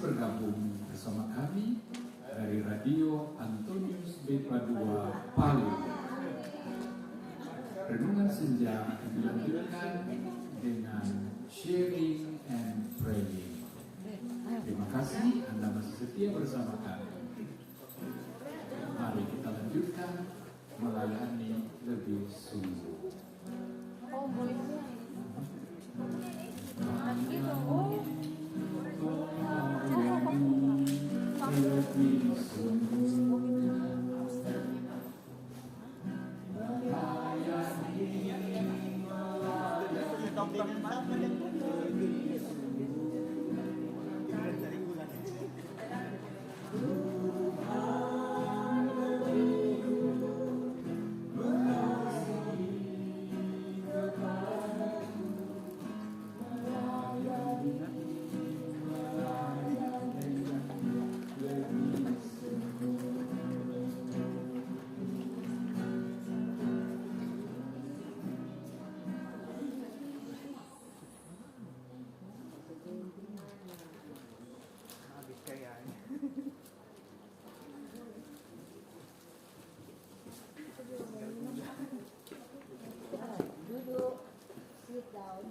bergabung bersama kami dari Radio Antonius Bepadua Palu. Renungan senja akan dilanjutkan dengan sharing and praying. Terima kasih Anda masih setia bersama kami. Mari kita lanjutkan melayani lebih sungguh. Duduk, sit down.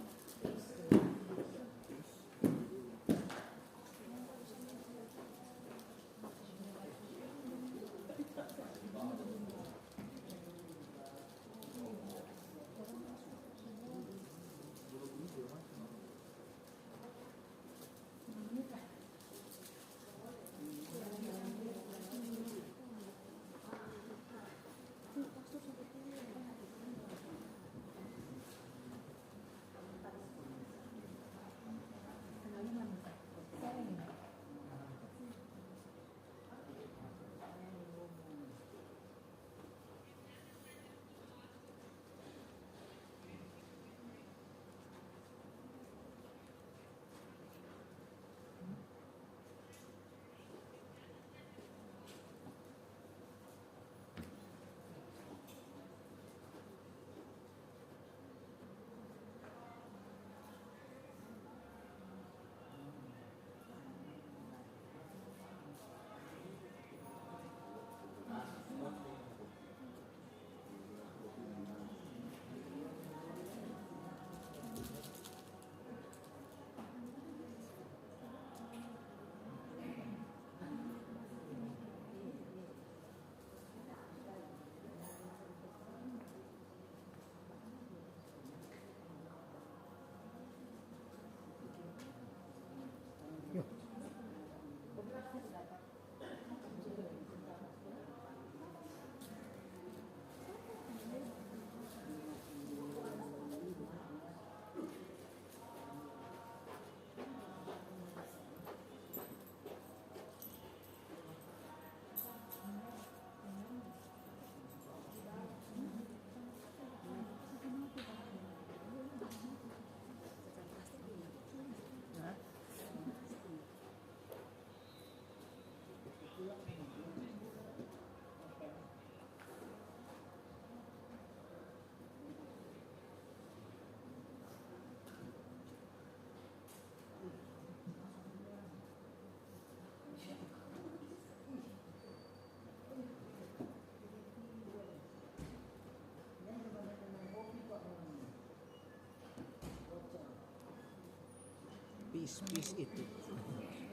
Pis itu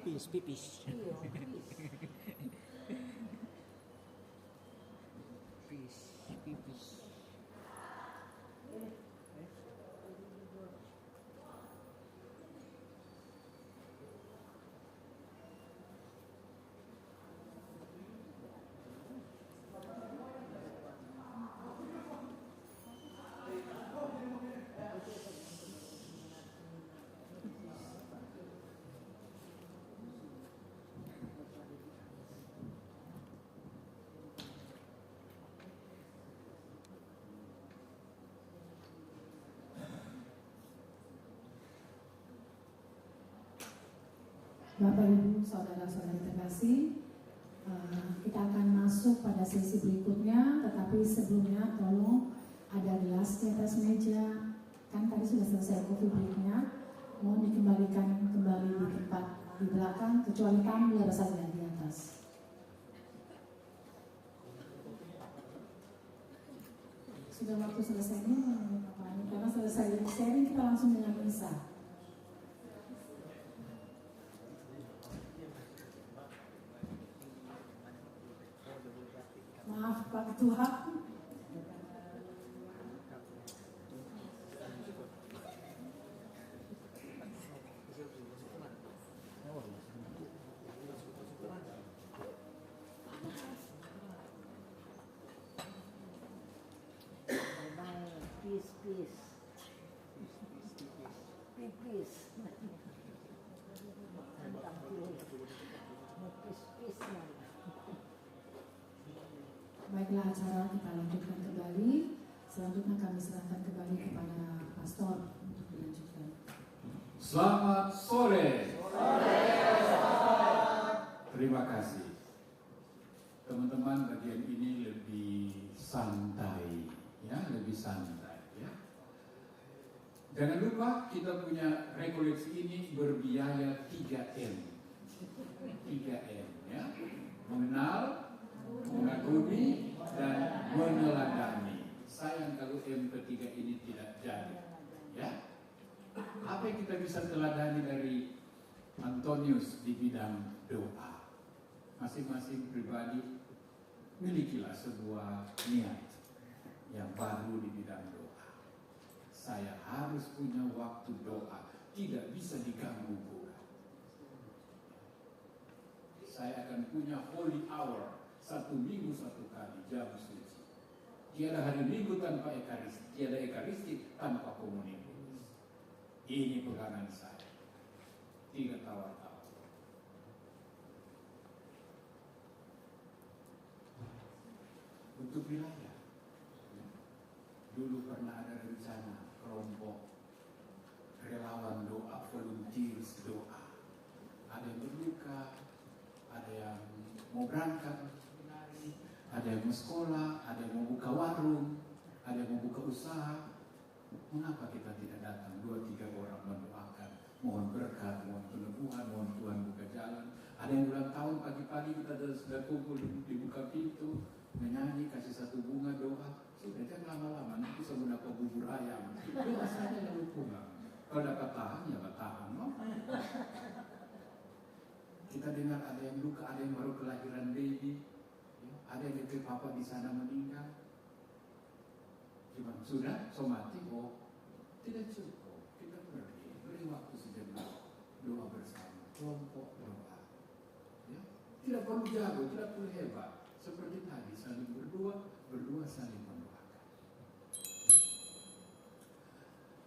pipis pipis. Bapak Ibu saudara-saudari terkasih, kita akan masuk pada sesi berikutnya, tetapi sebelumnya tolong ada gelas di atas meja, kan tadi sudah selesai coffee break-nya, mohon dikembalikan kembali di tempat di belakang kecuali tumbler saja di atas. Sudah waktu selesainya Bapak Ani, karena selesai dari sharing kita langsung dengan misa. Maaf Pak Ketua. Peace, peace. Peace. Tentang peace man. Baiklah, acara kita lanjutkan kembali. Selanjutnya kami serahkan kembali kepada pastor untuk dilanjutkan. Selamat sore. Terima kasih. Teman-teman, bagian ini lebih santai, ya, lebih santai, ya. Jangan lupa kita punya rekoleksi ini berbiaya 3M. 3M, ya. Mengenal, mengagumi, dan meneladani. Sayang kalau M ketiga ini tidak jadi, ya. Apa yang kita bisa teladani dari Antonius di bidang doa? Masing-masing pribadi milikilah sebuah niat yang baru di bidang doa. Saya harus punya waktu doa, tidak bisa diganggu gugat. Saya akan punya holy hour, 1 minggu 1 kali jam suci. Tiada hari minggu tanpa ekaristi, tiada ekaristi tanpa komunitas. Ini pegangan saya. Tidak tawar-tawar. Untuk wilayah, dulu pernah ada rencana kelompok relawan doa, volunteers doa. Ada yang berluka, ada yang mau berangkat, ada yang mau sekolah, ada yang mau buka warung, ada yang mau buka usaha. Mengapa kita tidak datang 2-3 orang mendoakan, mohon berkat, mohon peneguhan, mohon Tuhan buka jalan. Ada yang ulang tahun pagi-pagi kita sudah kumpul dibuka pintu, menyanyi, kasih 1 bunga, doa. Sudah, jangan lama-lama, nanti bisa mendapat bubur ayam. Doa saja lalu pulang. Kalau dapat tahan, ya bertahan. No? Kita dengar ada yang luka, ada yang baru kelahiran baby, ada yang dari papa di sana meninggal. Gimana? Sudah? Somatik? Oh, tidak cukup. Kita beri waktu sejenak, doa bersama, kelompok doa. Ya? Tidak perlu jago, tidak perlu hebat. Seperti tadi, saling berdua saling mendoakan.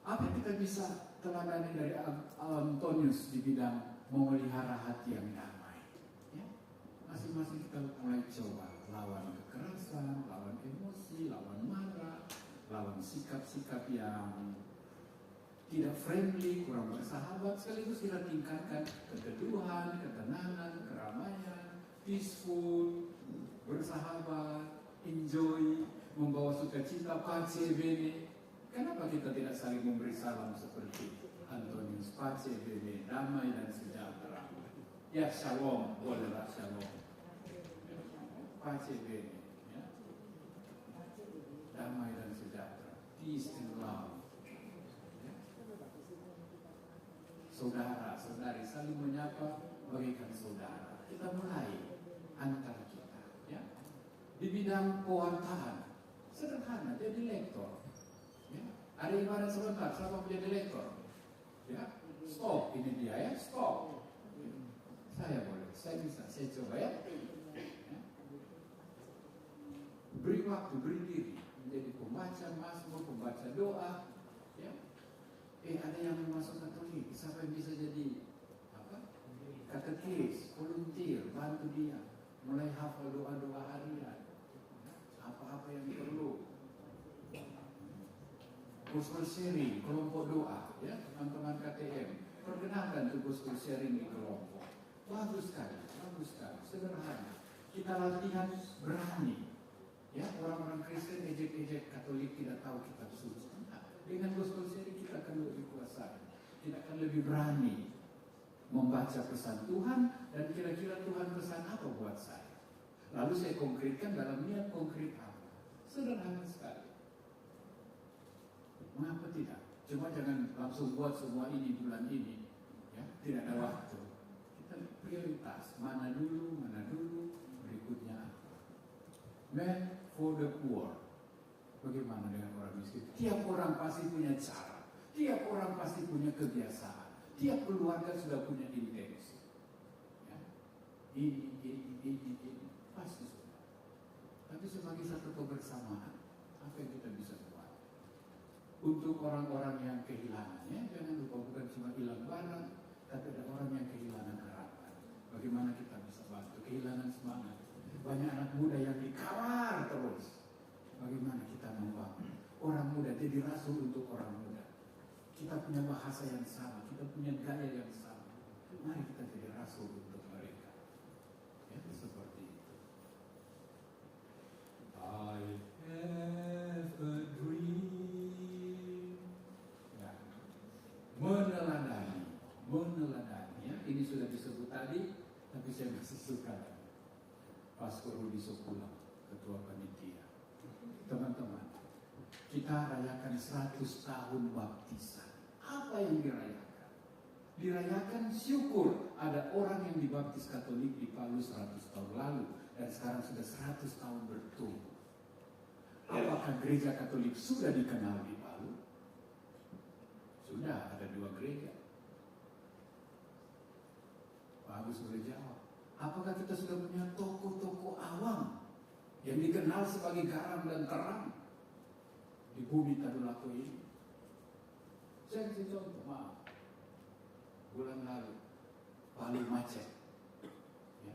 Apa yang kita bisa teladani dari Antonius di bidang memelihara hati yang damai? Ya? Masing-masing kita mulai coba lawan kekerasan, lawan emosi, lawan marah, lawan sikap-sikap yang tidak friendly, kurang bersahabat. Sekaligus kita tingkatkan keteduhan, ketenangan, keramaian, peaceful, bersahabat, enjoy, membawa sukacita, pace bene. Kenapa kita tidak saling memberi salam seperti Antonius, pace bene, damai dan sejahtera? Ya, shalom, bolehlah shalom. Pace bene, ya. Damai dan sejahtera, peace and love. Ya. Saudara, saudari saling menyapa, bagaikan saudara. Kita mulai antara kita, ya. Di bidang pewartaan, sederhana, jadi lektor. Ya. Ada ibarat sebentar, sama menjadi lektor. Ya. Stop, ini dia ya, stop. Saya boleh, saya bisa, saya coba ya. Beri waktu, beri diri menjadi pembaca mazmur, pembaca doa, ya. Ada yang masuk Katolik, siapa yang bisa jadi apa? Katekis, volunteer, bantu dia mulai hafal doa-doa harian, apa-apa yang perlu. Gospel sharing, kelompok doa, ya, teman-teman KTM, perkenalkan tuh gospel sharing di kelompok. Bagus sekali, sederhana. Kita latihan berani. Ya, orang-orang Kristen ejek-ejek Katolik tidak tahu kitab suci. Nah, dengan gospel sharing kita akan lebih kuasa, kita akan lebih berani. membaca pesan Tuhan, dan kira-kira Tuhan pesan apa buat saya. Lalu saya konkretkan dalam niat konkret apa. Sederhana sekali. Mengapa tidak? Cuma jangan langsung buat semua ini bulan ini. Ya, tidak ada waktu. Kita prioritas, mana dulu, berikutnya apa. Man for the poor. Bagaimana dengan orang miskin? Tiap orang pasti punya cara. Tiap orang pasti punya kebiasaan. Tiap keluarga sudah punya intensi. Ya. Ini. Pasti sudah. Tapi sebagai satu kebersamaan, apa yang kita bisa buat? Untuk orang-orang yang kehilangannya, jangan lupa bukan cuma hilang barang, tapi ada orang yang kehilangan harapan. Bagaimana kita bisa bantu? Kehilangan semangat. Banyak anak muda yang dikawal terus. Bagaimana kita membangun? Orang muda jadi rasul untuk orang muda. Kita punya bahasa yang sama, kita punya gaya yang sama. Mari kita jadi rasul untuk mereka. Ya, seperti itu. I have a dream. Ya. Meneladani. Ya, ini sudah disebut tadi, tapi saya masih suka. Pastor Rudi Sopulang, Ketua Panitia. Teman-teman, kita rayakan 100 tahun baptisan. Apa yang dirayakan? Dirayakan syukur ada orang yang dibaptis Katolik di Palu 100 tahun lalu, dan sekarang sudah 100 tahun bertumbuh. Apakah gereja Katolik sudah dikenal di Palu? Sudah, ada 2 gereja. Pak Agus boleh jawab. Apakah kita sudah punya tokoh-tokoh awam yang dikenal sebagai garam dan terang di bumi Tadulako ini? Saya kasih contoh, maaf. Bulan lalu, Palu macet. Ya.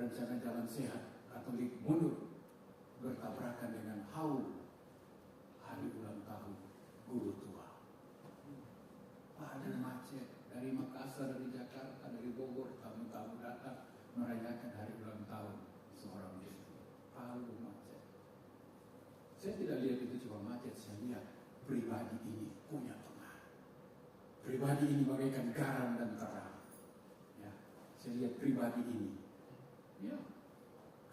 Rencana jalan sehat, Katolik mundur, bertabrakan dengan haul hari ulang tahun guru tua. Palu macet, dari Makassar, dari Jakarta, dari Bogor, tamu-tamu datang merayakan hari ulang tahun seorang guru. Palu macet. Saya tidak lihat itu cuma macet, saya lihat pribadi ini punya pengaruh. Pribadi ini bagaikan garam dan terang. Ya, saya lihat pribadi ini. Ya,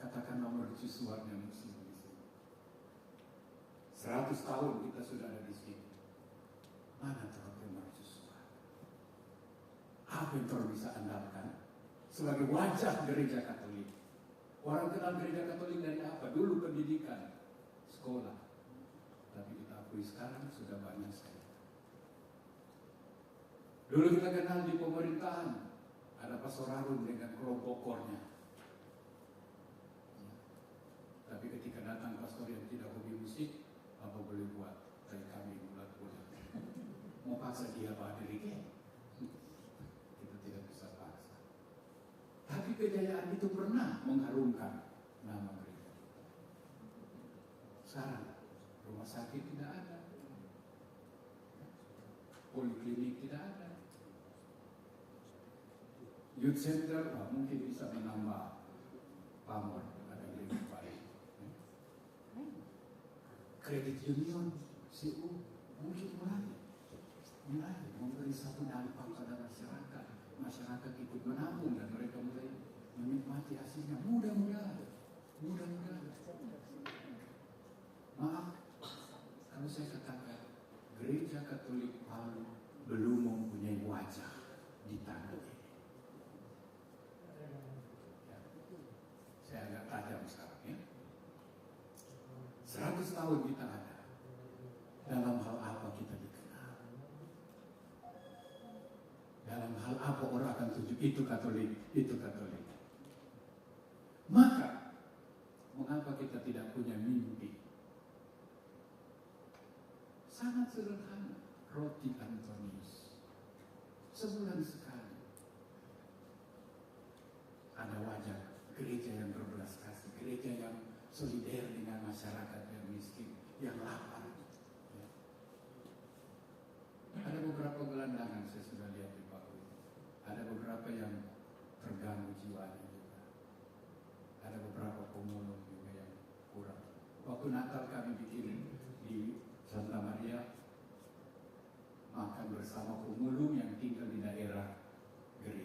katakanlah mercusuarnya musim di sini. 100 tahun kita sudah ada di sini. Mana terlalu mercusuar? Apa yang terlalu bisa andalkan? Sebagai wajah gereja Katolik. Orang kenal gereja Katolik dari apa? Dulu pendidikan, sekolah. Tapi kita akui sekarang sudah banyak sekali. Dulu kita kenal di pemerintahan, ada Pastor Harun dengan kelompok kornya. Ya. Tapi ketika datang pastor yang tidak hobi musik, apa boleh buat? Dari kami bulat-bulat. Mau paksa dia hadir ke? Kita tidak bisa paksa. Tapi kejayaan itu pernah mengharumkan nama gereja. Sekarang rumah sakit tidak ada, poliklinik tidak ada. Youth Center mungkin bisa menambah pamor, ada yang lebih baik. Kredit union, CU, mungkin mulai memberi satu dampak pada masyarakat. Masyarakat ikut menabung dan mereka mulai menikmati hasilnya. Mudah-mudahan. Maaf, kalau saya katakan gereja Katolik Palu belum mempunyai wajah di tanah ini. Ya. Saya agak tajam sekarang ya. 100 tahun kita ada. Dalam hal apa kita dikenal? Dalam hal apa orang akan tunjuk itu Katolik, itu Katolik. Maka, mengapa kita tidak punya mimpi? Sangat sederhana. Roti Antonius. Sebulan sekali. Ada wajah gereja yang berbelas kasih. Gereja yang solider dengan masyarakat yang miskin. Yang lapar. Ya. Ada beberapa gelandangan saya sudah lihat di Palu. Ada beberapa yang terganggu jiwanya juga. Ada beberapa pemulung juga yang kurang. Waktu Natal kami bikin di Santa Maria, makan bersama pemulung yang tinggal di daerah gereja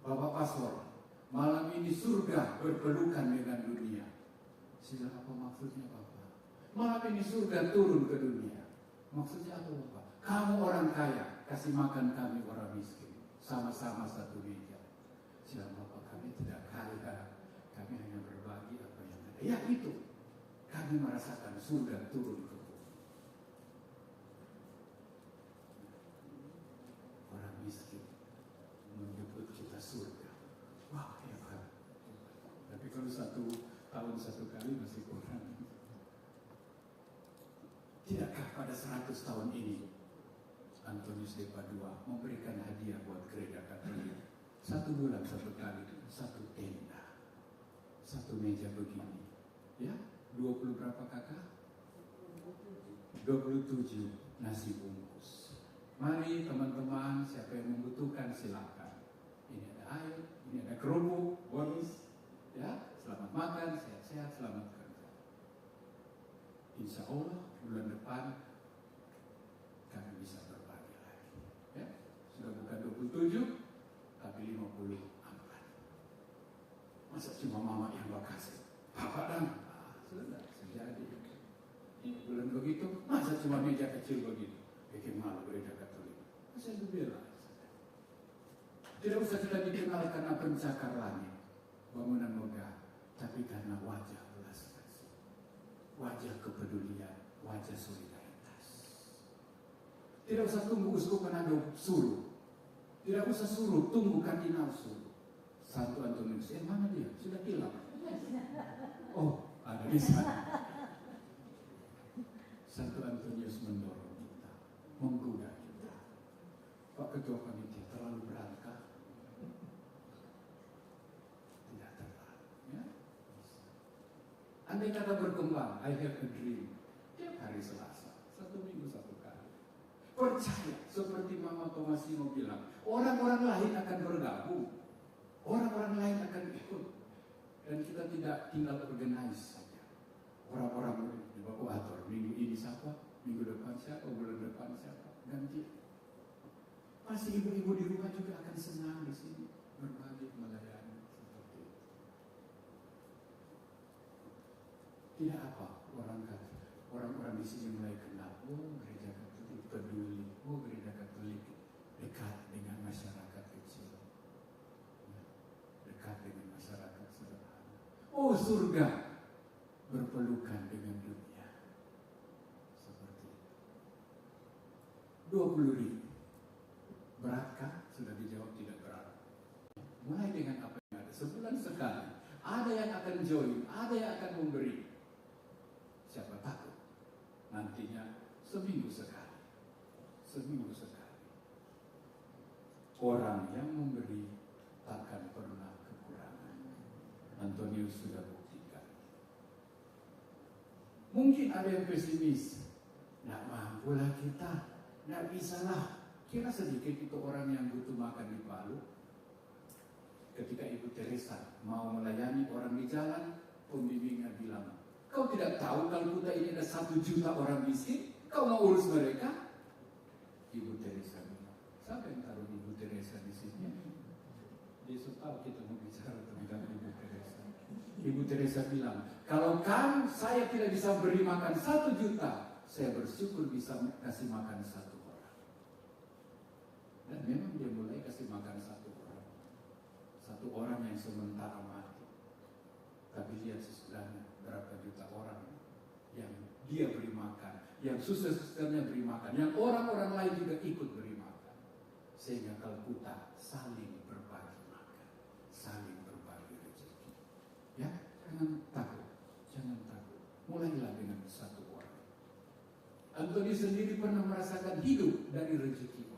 Bapak Pastor, malam ini surga berpelukan dengan dunia. Sila apa maksudnya Bapak? Malam ini surga turun ke dunia. Maksudnya apa Bapak? Kamu orang kaya, kasih makan kami orang miskin. Sama-sama satu meja. Sila Bapak, kami tidak kaya. Kami hanya berbagi apa yang ada. Ya itu. Kami merasakan surga turun ke bumi. Orang miskin menyebut kita surga. Wah, hebat. Tapi kalau 1 tahun 1 kali masih kurang. Tidakkah pada 100 tahun ini Antonius de Padua memberikan hadiah buat gereja Katolik? 1 bulan 1 kali, 1 tenda, 1 meja begini. Ya, 20 berapa kakak? 27 nasi bungkus. Mari teman-teman, siapa yang membutuhkan silakan. Ini ada air, ini ada kerupuk, bonus. Ya, selamat makan, sehat-sehat, selamat kerja. Insya Allah bulan depan kami bisa berbagi lagi. Ya, sudah bukan 27, tapi 54. Masa cuma mama yang bakasih? Papa dan sudah sejadi. Ini bulan begitu, masa cuma meja kecil begitu? Bikin malu gereja Katolik. Saya bela. Tidak usah kita dikenal karena pencakar langit, bangunan megah, tapi karena wajah belas kasih, wajah kepedulian, wajah solidaritas. Tidak usah tunggu uskup Manado suruh, tidak usah suruh, tunggu kardinal suruh. Santo Antonius, mana dia? Sudah hilang. Oh, ada di sana. Santo Antonius mendorong kita, menggoda kita. Pak Ketua Panitia terlalu berantkah? Tidak terlalu. Ya? Andai kata berkembang, I have a dream. Tiap hari Selasa, 1 minggu 1 kali. Percaya, seperti Mama Tomasino bilang, orang-orang lain akan bergabung, orang-orang lain akan ikut, dan kita tidak tinggal organize saja. Orang-orang evakuator, minggu ini siapa, minggu depan siapa, bulan depan siapa, ganti. Pasti ibu-ibu di rumah juga akan senang di sini berbagi melayani seperti itu. Tidak apa orang-orang di sini mulai kenal. Oh, gereja Katolik peduli. Oh, gereja Katolik dekat dengan masyarakat kecil, dekat dengan masyarakat sederhana. Oh, surga berpelukan dengan dunia. Seperti itu. 20.000. Beratkah? Sudah dijawab tidak berat. Mulai dengan apa yang ada. Sebulan sekali. Ada yang akan join, ada yang akan memberi. Siapa takut? Nantinya seminggu sekali. Seminggu sekali. Orang yang memberi takkan pernah kekurangan. Antonius sudah buktikan. Mungkin ada yang pesimis. Tidak mampulah kita. Tidak bisalah. Kira sedikit itu orang yang butuh makan di Palu. Ketika Ibu Teresa mau melayani orang di jalan, pembimbingnya bilang, kau tidak tahu Kalkuta ini ada 1 juta orang miskin? Kau mau urus mereka? Ibu Teresa bilang, siapa yang taruh Ibu Teresa di sini? Yesus tahu kita mau bicara tentang Ibu Teresa. Ibu Teresa bilang, kalau saya tidak bisa beri makan 1 juta, saya bersyukur bisa kasih makan 1 orang. Dan memang dia mulai kasih makan 1 orang. 1 orang yang sementara mati. Tapi lihat sesudahnya berapa juta orang yang dia beri makan, yang suster-susternya beri makan, yang orang-orang lain juga ikut beri makan. Sehingga Kalkuta saling berbagi makan, saling berbagi rezeki. Ya, jangan takut, jangan takut. Mulailah dengan 1 orang. Antonius sendiri pernah merasakan hidup dari rezeki orang.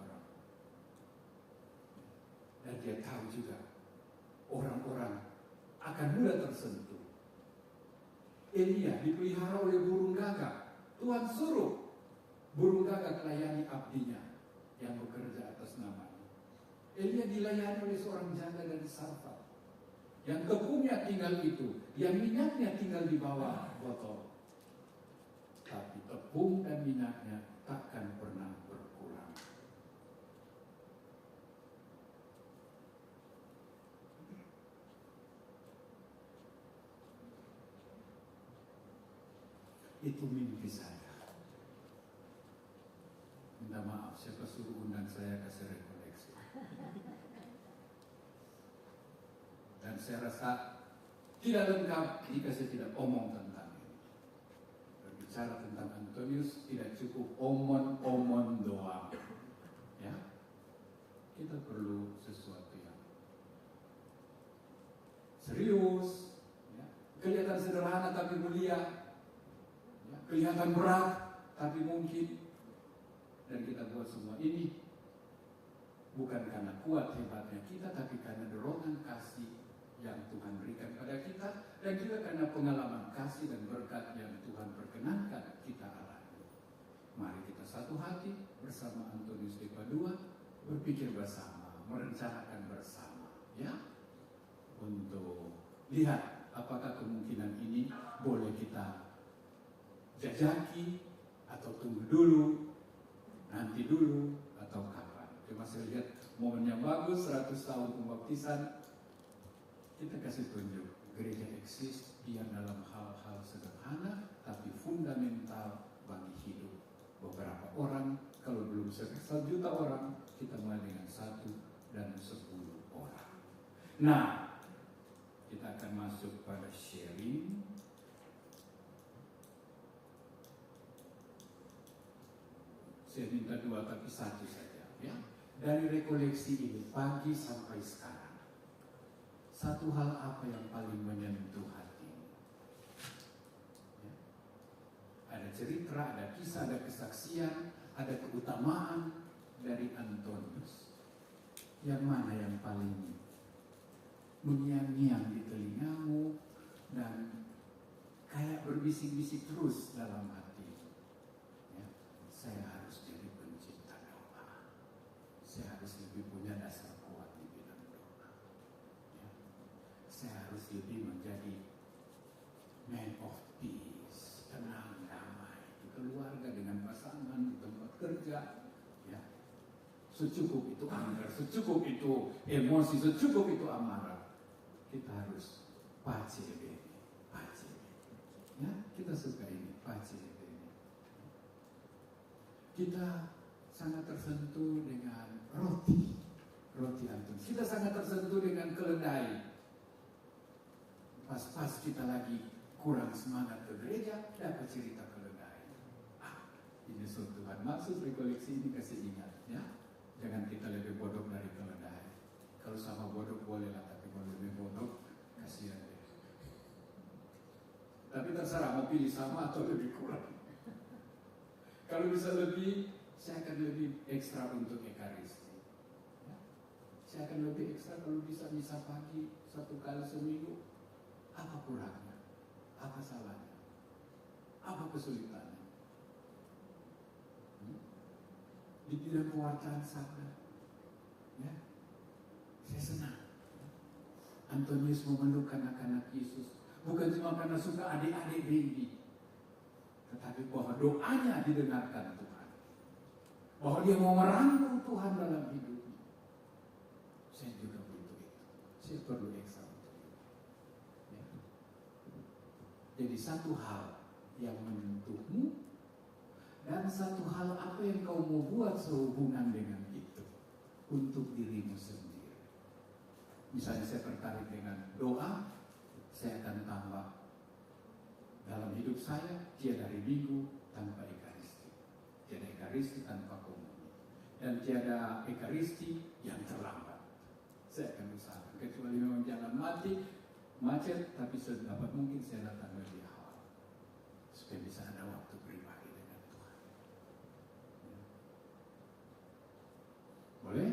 Dan dia tahu juga orang-orang akan mudah tersentuh. Elia dipelihara oleh burung gagak. Tuhan suruh burung gagak melayani abdinya yang bekerja atas namanya. Elia dilayani oleh seorang janda dari Sarfat. Yang tepungnya tinggal itu, yang minyaknya tinggal di bawah botol. Tapi tepung dan minyaknya takkan pernah berkurang. itu mimpi saya. Minta maaf, siapa suruh undang saya kasih rekoleksi. Dan saya rasa tidak lengkap jika saya tidak omong tentang ini. Berbicara tentang Antonius tidak cukup omon-omon doang. Ya, kita perlu sesuatu yang serius, ya. Kelihatan sederhana tapi mulia, ya. Kelihatan berat tapi mungkin. Dan kita buat semua ini bukan karena kuat hebatnya kita, tapi karena dorongan kasih yang Tuhan berikan pada kita, dan juga karena pengalaman kasih dan berkat yang Tuhan perkenankan kita alami. Mari kita satu hati bersama Antonius di Padua, berpikir bersama, merencanakan bersama, ya, untuk lihat apakah kemungkinan ini boleh kita jajaki atau tunggu dulu, nanti dulu, atau kapan. Cuma saya lihat momen yang bagus, 100 tahun pembaptisan, kita kasih tunjuk gereja eksis biar dalam hal-hal sederhana tapi fundamental bagi hidup beberapa orang. Kalau belum 1 juta orang, kita mulai dengan 1 dan 10 orang. Nah, kita akan masuk pada sharing. Saya minta 2 tapi 1 saja, ya. Dari rekoleksi ini pagi sampai sekarang, satu hal apa yang paling menyentuh hatimu? Ya. Ada cerita, ada kisah, ada kesaksian, ada keutamaan dari Antonius. Yang mana yang paling mengiang-ngiang di telingamu dan kayak berbisik-bisik terus dalam hati? Ya. Saya harus jadi pencipta doa. Saya harus lebih punya dasar kuat di bidang doa. Ya. Saya harus lebih menjadi man of peace, tenang, damai di keluarga, dengan pasangan, di tempat kerja. Ya. Secukup itu anger, secukup itu emosi, secukup itu amarah. Kita harus pace bene, pace bene. Ya, kita suka ini, pace bene. Kita sangat tersentuh dengan roti Antonius. Kita sangat tersentuh dengan keledai. Pas-pas kita lagi kurang semangat ke gereja, dapat cerita keledai. Ini suatu Tuhan. Maksud rekoleksi ini kasih ingat, ya. Jangan kita lebih bodoh dari keledai. Kalau sama bodoh boleh lah, tapi kalau lebih bodoh, kasihan deh. Tapi terserah mau pilih sama atau lebih kurang. Kalau bisa lebih, saya akan lebih ekstra untuk ekaristi. Ya. Saya akan lebih ekstra kalau bisa misa pagi 1 kali seminggu. Apa kurangnya? Apa salahnya? Apa kesulitannya? Di bidang pewartaan sabda, ya, saya senang. Antonius memeluk anak-anak Yesus bukan cuma karena suka adik-adik baby, tetapi bahwa doanya didengarkan Tuhan, bahwa dia mau merangkul Tuhan dalam hidupnya. Saya juga butuh itu. Saya perlu ekstra untuk itu. Ya. Jadi satu hal yang menyentuhmu, dan satu hal apa yang kau mau buat sehubungan dengan itu untuk dirimu sendiri. Misalnya saya tertarik dengan doa, saya akan tambah dalam hidup saya tiada hari Minggu tanpa ekaristi, tiada ekaristi tanpa komuni, dan tiada ekaristi yang terlambat. Saya akan usahakan, kecuali memang jalan macet, tapi sedapat mungkin saya datang lebih awal supaya bisa ada waktu pribadi dengan Tuhan. Boleh?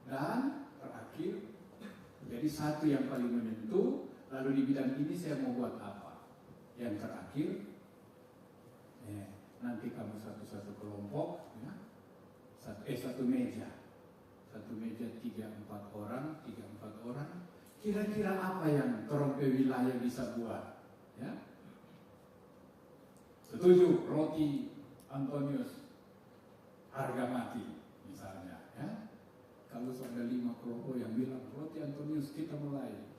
Dan terakhir, jadi satu yang paling menyentuh, lalu di bidang ini saya mau buat apa? Yang terakhir, nanti kamu satu-satu kelompok, ya, satu meja 3-4 orang, kira-kira apa yang Trompe wilayah bisa buat? Ya? Setuju, roti Antonius harga mati misalnya, ya. Kalau ada 5 kelompok yang bilang roti Antonius, kita mulai,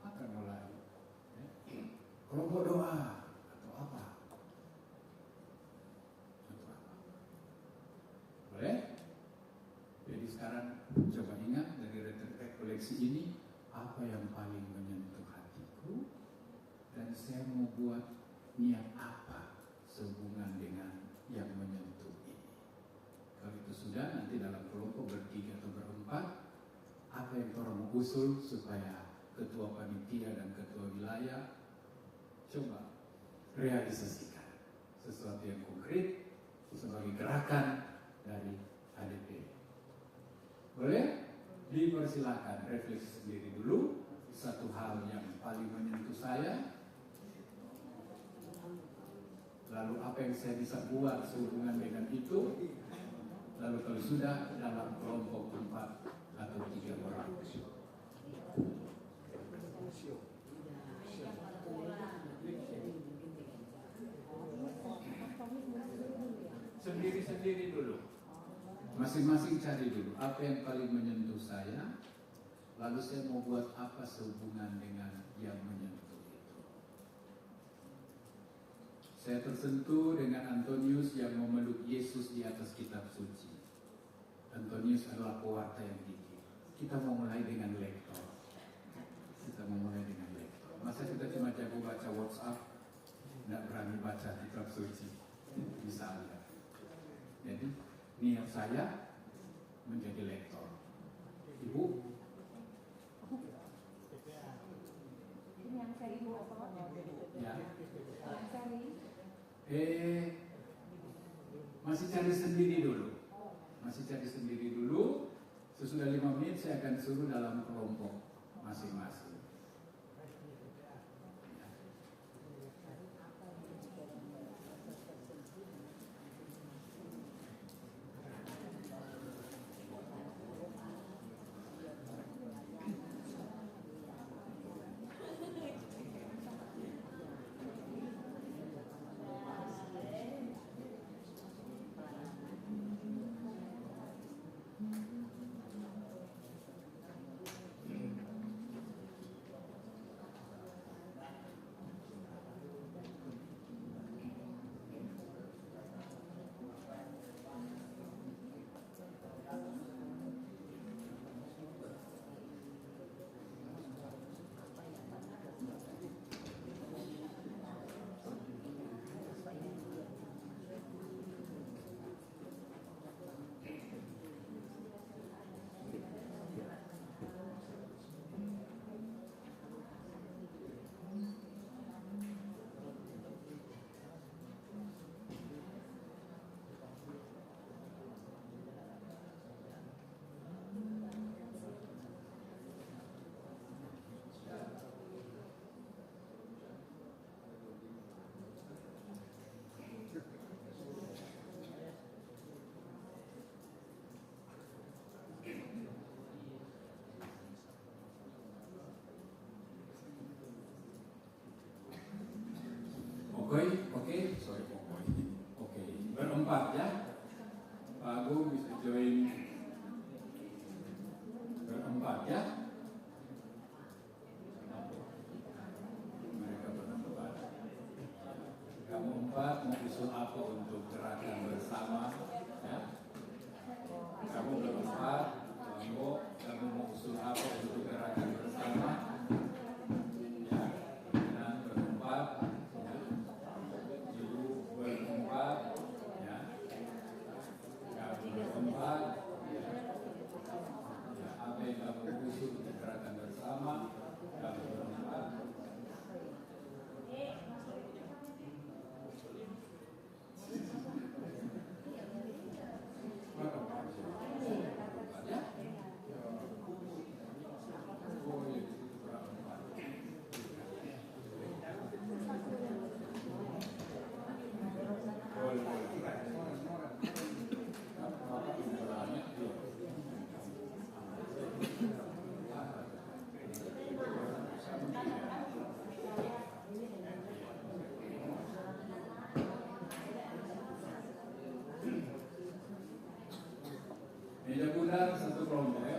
akan mulai. Ya. Kelompok doa, sekarang coba ingat dari rekoleksi ini, apa yang paling menyentuh hatiku, dan saya mau buat niat apa sehubungan dengan yang menyentuh ini. Kalau itu sudah, nanti dalam kelompok bertiga atau berempat, apa yang orang mau usul supaya ketua panitia dan ketua wilayah coba realisasikan sesuatu yang konkret sebagai gerakan dari HDP. Boleh? Dipersilakan refleksi sendiri dulu. Satu hal yang paling menyentuh saya, lalu apa yang saya bisa buat sehubungan dengan itu, lalu kalau sudah dalam kelompok 4 atau 3 orang. Sendiri-sendiri dulu. Masing-masing cari dulu apa yang paling menyentuh saya, lalu saya mau buat apa sehubungan dengan yang menyentuh itu. Saya tersentuh dengan Antonius yang memeluk Yesus di atas kitab suci. Antonius adalah pewarta yang gigih. Kita mau mulai dengan lektor. Masa kita cuma jago baca WhatsApp, tidak berani baca kitab suci, misalnya. Jadi niat saya menjadi lektor. Ibu, Ini yang cari ibu apa? ya. Yang cari. Masih cari sendiri dulu. Sesudah 5 menit saya akan suruh dalam kelompok masing-masing. Oke, berempat ya. Pak Agung bisa join berempat ya. Mereka berempat. Kamu 4 mau usul apa untuk gerakan bersama? Ya. Kamu berempat, kamu mau usul apa untuk gerakan bersama? Ya, dan berempat. Apa yang kamu usul untuk gerakan bersama, kamu berempat. Meja bundar satu kelompok ya.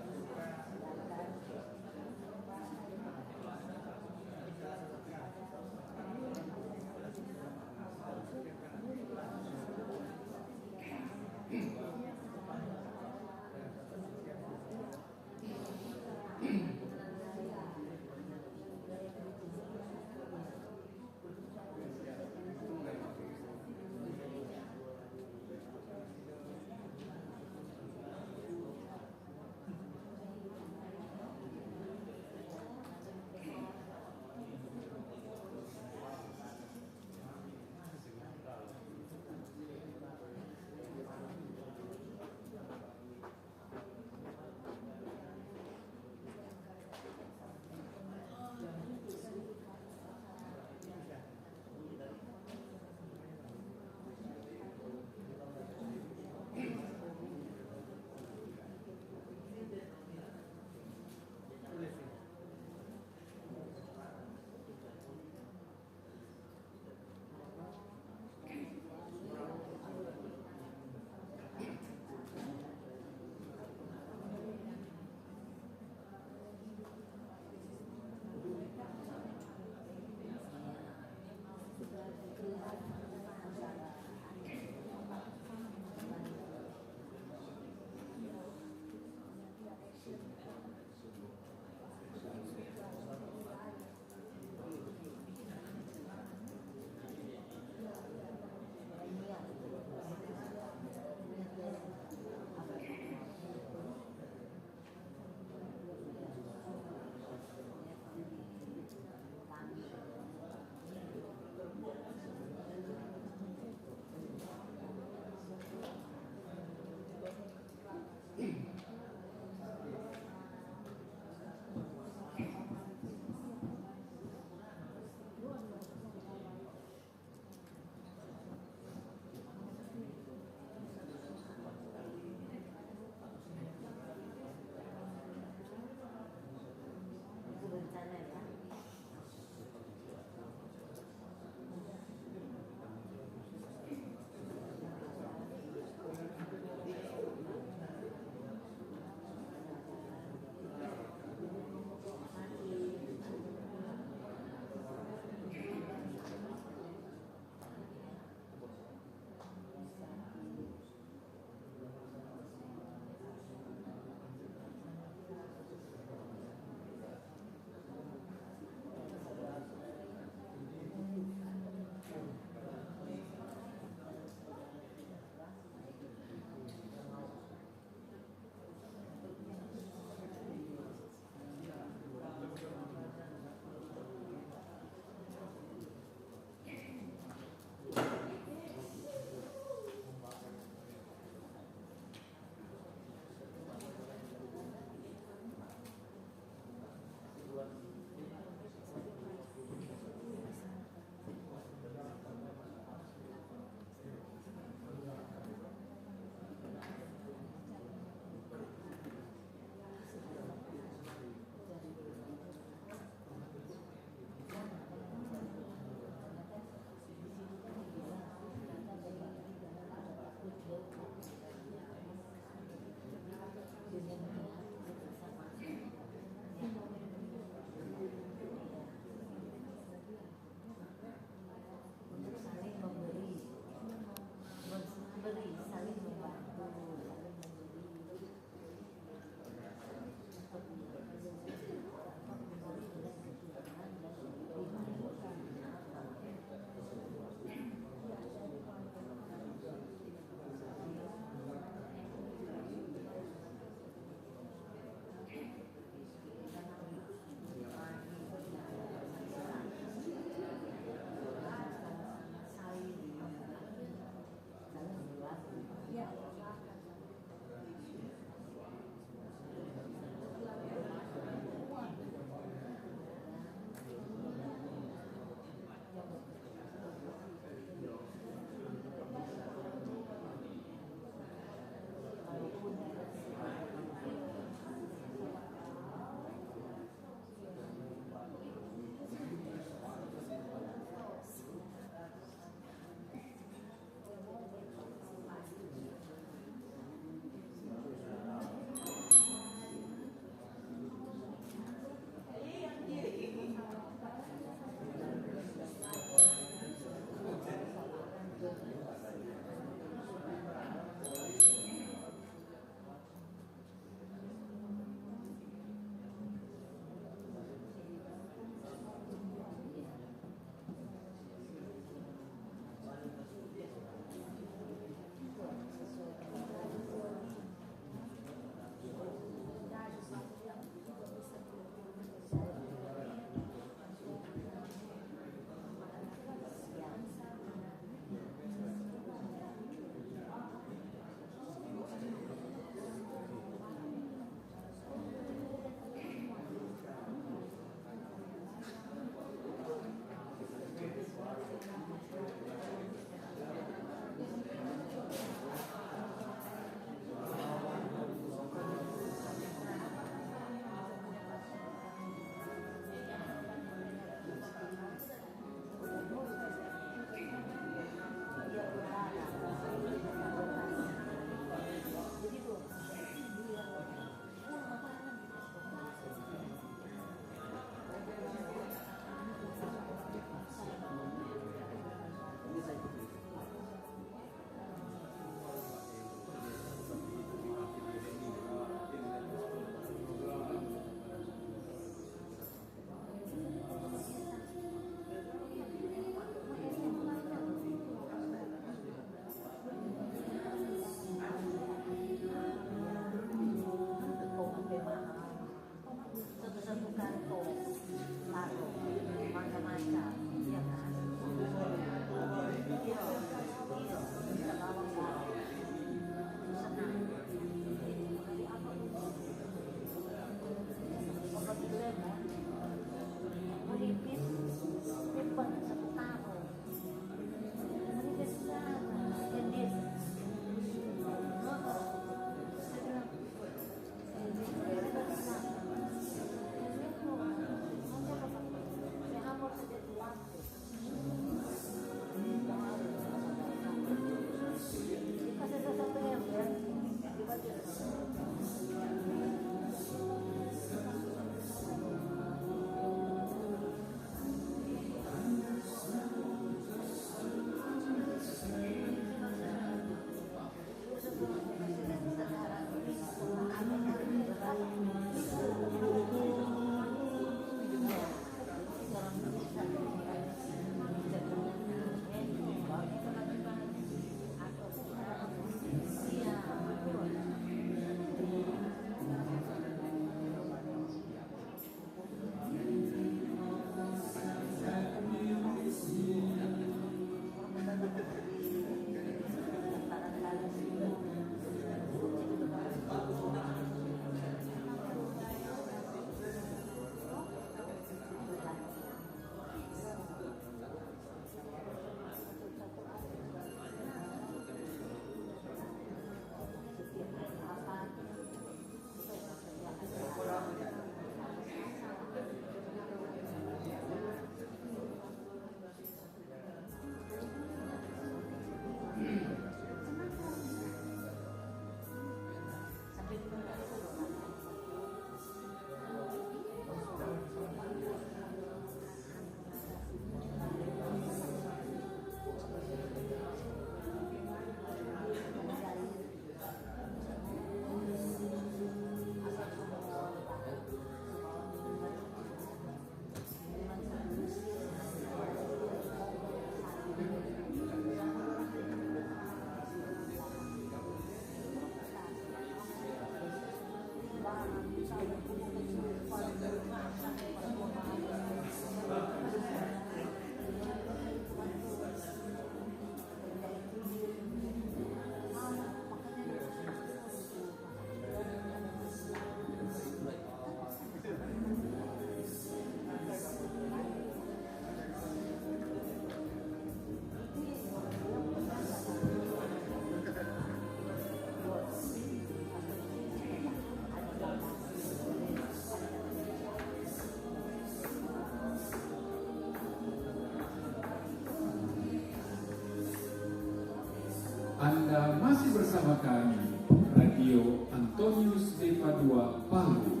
bersama kami Radio Antonius de Padua Palu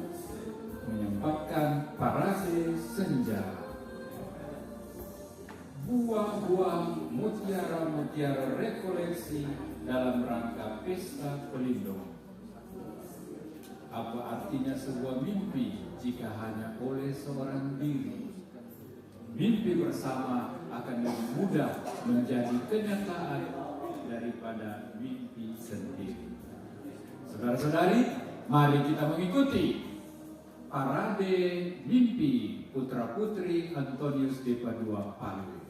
menyempatkan parade senja. Buah-buah mutiara-mutiara rekoleksi dalam rangka pesta pelindung. Apa artinya sebuah mimpi jika hanya oleh seorang diri? Mimpi bersama akan lebih mudah menjadi kenyataan daripada mimpi sendiri. Saudara-saudari, mari kita mengikuti parade mimpi putra-putri Antonius de Padua Palu.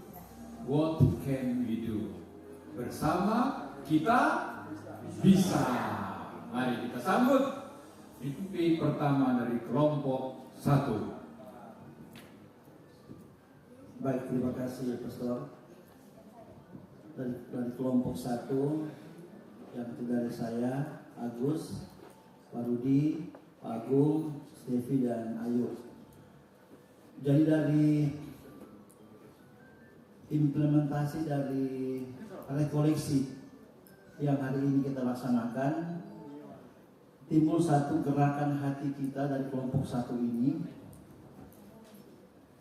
What can we do? Bersama kita bisa. Mari kita sambut mimpi pertama dari kelompok 1. Baik, terima kasih Pastor. Dari kelompok 1 yang itu dari saya, Agus, Pak Rudi, Pak Agung, Stevi dan Ayu. Jadi dari implementasi dari rekoleksi yang hari ini kita laksanakan, timbul satu gerakan hati kita dari kelompok 1 ini.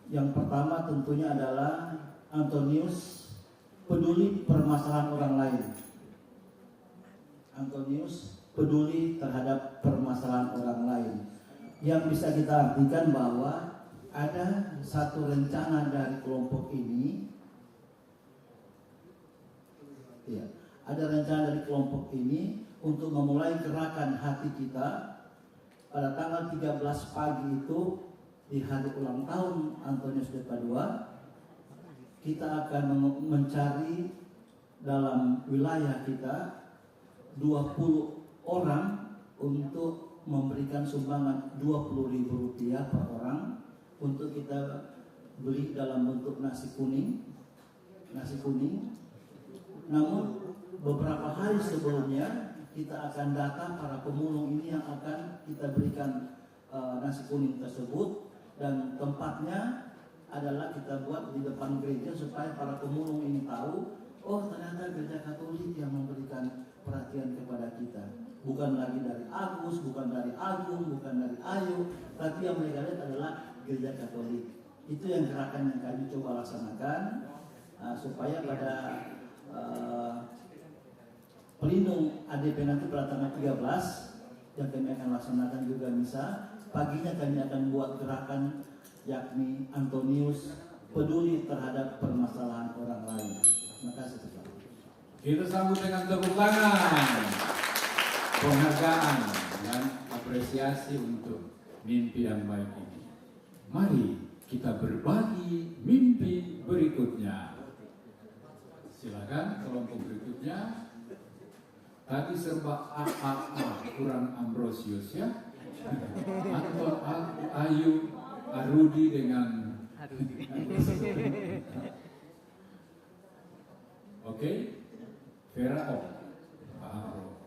Yang pertama tentunya adalah Antonius peduli permasalahan orang lain. Antonius peduli terhadap permasalahan orang lain. Yang bisa kita artikan bahwa ada satu rencana dari kelompok ini. Ya, ada rencana dari kelompok ini untuk memulai gerakan hati kita pada tanggal 13 pagi itu. Di hari ulang tahun Antonius de Padua, kita akan mencari dalam wilayah kita 20 orang untuk memberikan sumbangan Rp20.000 per orang untuk kita beli dalam bentuk nasi kuning. Namun beberapa hari sebelumnya kita akan datang para pemulung ini yang akan kita berikan nasi kuning tersebut. Dan tempatnya adalah kita buat di depan gereja supaya para pemulung ini tahu, oh ternyata gereja Katolik yang memberikan perhatian kepada kita. Bukan lagi dari Agus, bukan dari Agung, bukan dari Ayu, tapi yang mereka lihat adalah gereja Katolik. Itu yang gerakan yang kami coba laksanakan supaya pada pelindung ADP nanti pada tanggal 13 yang kami akan laksanakan juga misa. Paginya kami akan buat gerakan yakni Antonius peduli terhadap permasalahan orang lain. Terima kasih. Kita sambut dengan tepuk tangan, penghargaan dan apresiasi untuk mimpi yang baik ini. Mari kita berbagi mimpi berikutnya. Silakan kelompok berikutnya. Tadi serba AAA kurang Ambrosius ya. Anton, Ayu, Arudi dengan Oke, Vera Om, Pak Amro.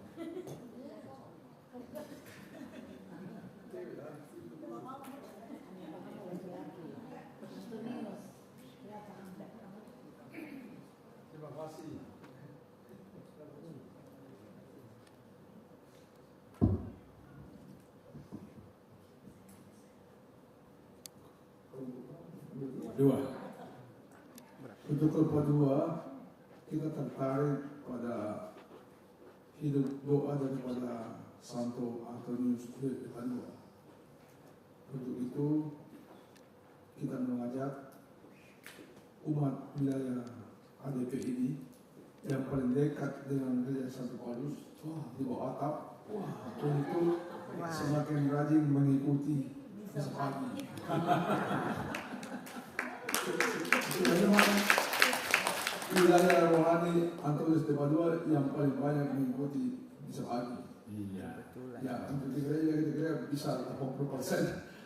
Terima kasih. Dua. Untuk kelompok 2, kita tertarik pada hidup doa daripada Santo Antonius de Padua. Untuk itu, kita mengajak umat wilayah ADP ini yang paling dekat dengan gereja Santo Paulus di bawah atap untuk semakin rajin mengikuti misa pagi. Memang wilayah rohani Antonius de Padua yang paling banyak mengikuti misa pagi. Iya. Ya, untuk di gereja kita bisa 80%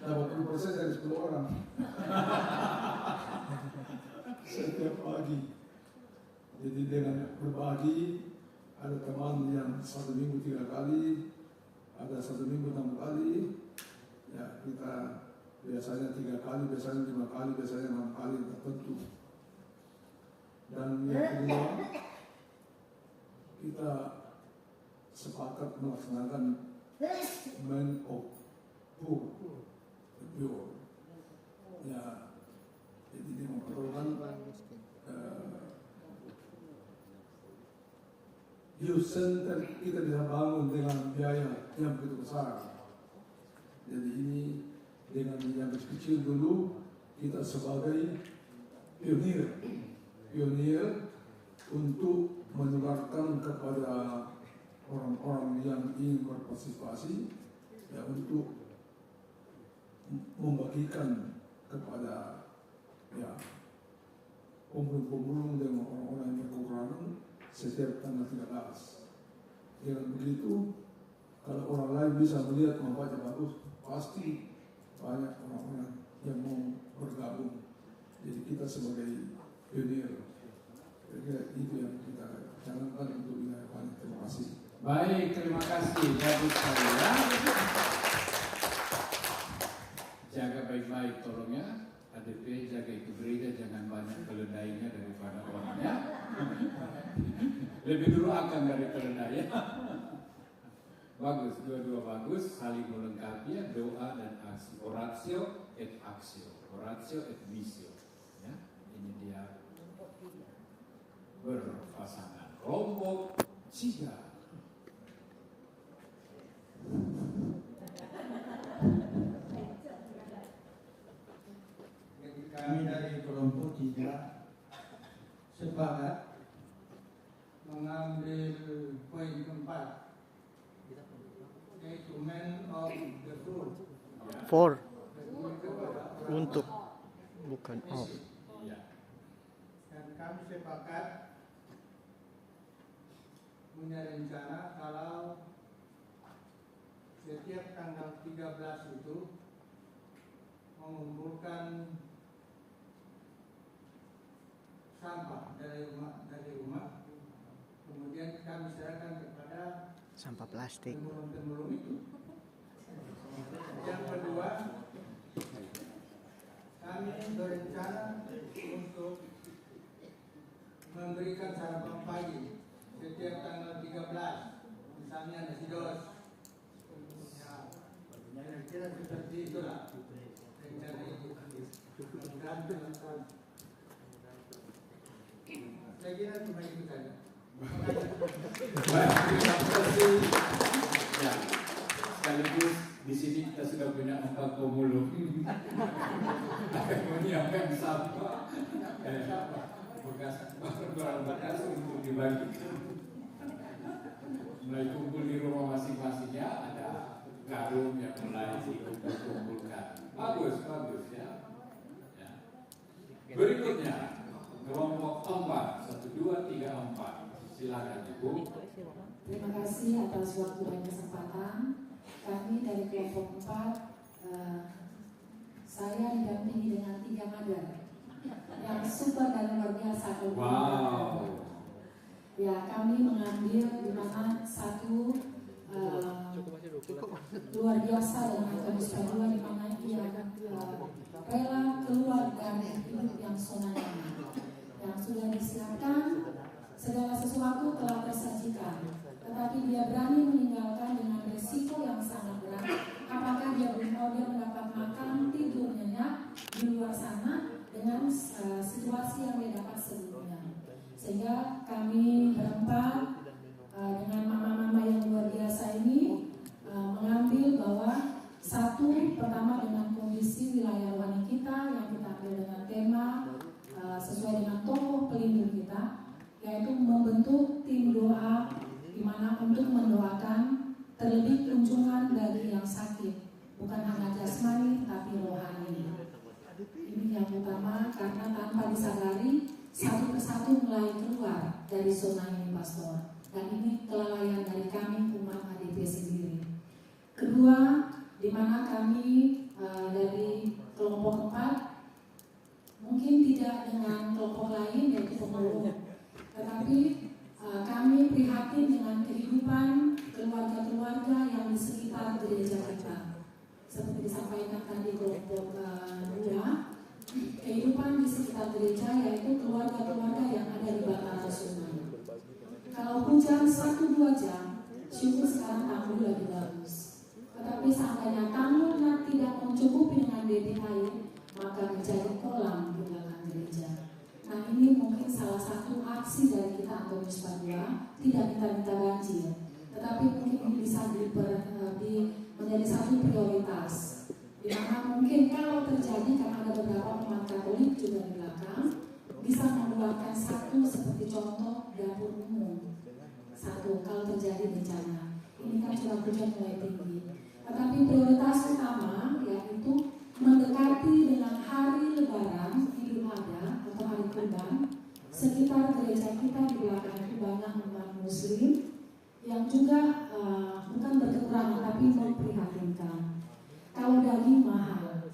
dari 10 orang setiap pagi. Jadi dengan berbagi, ada teman yang 1 minggu 3 kali, ada 1 minggu 6 kali, ya kita biasanya 3 kali, biasanya 5 kali, biasanya 6 kali tertentu. Dan yang kedua, kita sepakat melaksanakan Man of Poor, ya, jadi dia memerlukan youth center kita bisa bangun dengan biaya yang begitu besar. Jadi ini dengan yang kecil dulu kita sebagai pionir untuk menularkan kepada orang-orang yang ingin berpartisipasi, ya, untuk membagikan kepada, ya, pemulung dengan orang-orang yang berkekurangan setiap tanggal 13. Dengan begitu, kalau orang lain bisa melihat manfaatnya bagus, pasti banyak orang-orang yang mau bergabung. Jadi kita sebagai pionir, kira-kira itu yang kita canangkan untuk wilayah Bali. Terima kasih. Baik, terima kasih. Bagus sekali ya. Jaga baik-baik tolong ya. ADP jaga itu gereja, jangan banyak keledainya daripada orangnya. Lebih dulu akan dari keledai ya. Bagus, dua-dua bagus, saling melengkapi ya, doa dan aksi. Oratio et aktio, oratio et visio. Ya, ini dia berpasangan. Kelompok 3. Kami dari kelompok 3 sepakat mengambil poin keempat, yaitu Man of the Poor. For. Untuk. Bukan of. Dan kami sepakat punya rencana kalau setiap tanggal 13 itu mengumpulkan sampah dari rumah, kemudian kami serahkan kepada Sampah plastik. pemulung itu. Yang kedua, kami berencana untuk memberikan sarapan pagi setiap tanggal 13, misalnya nasi dos. Ya, kira-kira seperti itulah rencana itu. Saya kira cuma itu saja. Baik, terima kasih. Ya, sekaligus di sini kita sudah punya 4 pemulung. Akan menyiapkan sampah, barang bekas untuk dibagikan. Mulai kumpul di rumah masing-masingnya, ada karung yang mulai dikumpulkan. Bagus ya. Ya. Berikutnya kelompok 4, 1, 2, 3, 4. Silakan Ibu. Terima kasih atas waktu dan kesempatan. Kami dari kelompok 4, saya didampingi dengan 3 mother yang super dan luar biasa. Wow. Ya, kami mengambil di mana satu luar biasa dengan kondisi dua di mana ia rela keluar dari hidup yang zona nyaman, yang sudah disiapkan, segala sesuatu telah tersajikan, tetapi dia berani meninggalkan dengan risiko yang sangat berat. Apakah dia mendapat makan, tidur nyenyak di luar sana dengan situasi yang dia dapat sebelumnya. Sehingga kami berempat dengan mama-mama yang luar biasa ini mengambil bahwa satu, pertama dengan kondisi wilayah rohani kita yang kita ambil dengan tema sesuai dengan tokoh pelindung kita, yaitu membentuk tim doa di mana untuk mendoakan terlebih kunjungan dari yang sakit, bukan hanya jasmani tapi rohani. Ini yang utama karena tanpa disadari satu persatu mulai keluar dari zona ini, Pastor. Dan ini kelalaian dari kami umat ADP sendiri. Kedua, di mana kami dari kelompok 4 mungkin tidak dengan kelompok lain yaitu pemulung, tetapi kami prihatin dengan kehidupan keluarga-keluarga yang di sekitar gereja kita. Seperti disampaikan tadi kelompok 2, kehidupan di sekitar gereja yaitu keluarga-keluarga yang ada di bantaran sungai. Kalau hujan 1-2 jam, debit air, maka menjadi kolam di belakang gereja. Nah, ini mungkin salah satu aksi dari kita Antonius Padua, tidak minta banjir, tetapi mungkin ini bisa menjadi satu prioritas. Di mana mungkin kalau terjadi, karena ada beberapa pemain Katolik juga di belakang, bisa mengeluarkan satu seperti contoh dapur umum. Satu, kalau terjadi bencana. Ini kan curah hujan mulai tinggi. Tetapi prioritas utama yaitu mendekati dengan hari Lebaran, Idul Adha atau hari Kurban. Sekitar gereja kita di belakang itu banyak umat Muslim yang juga bukan berkekurangan tapi memprihatinkan. Kalau daging mahal,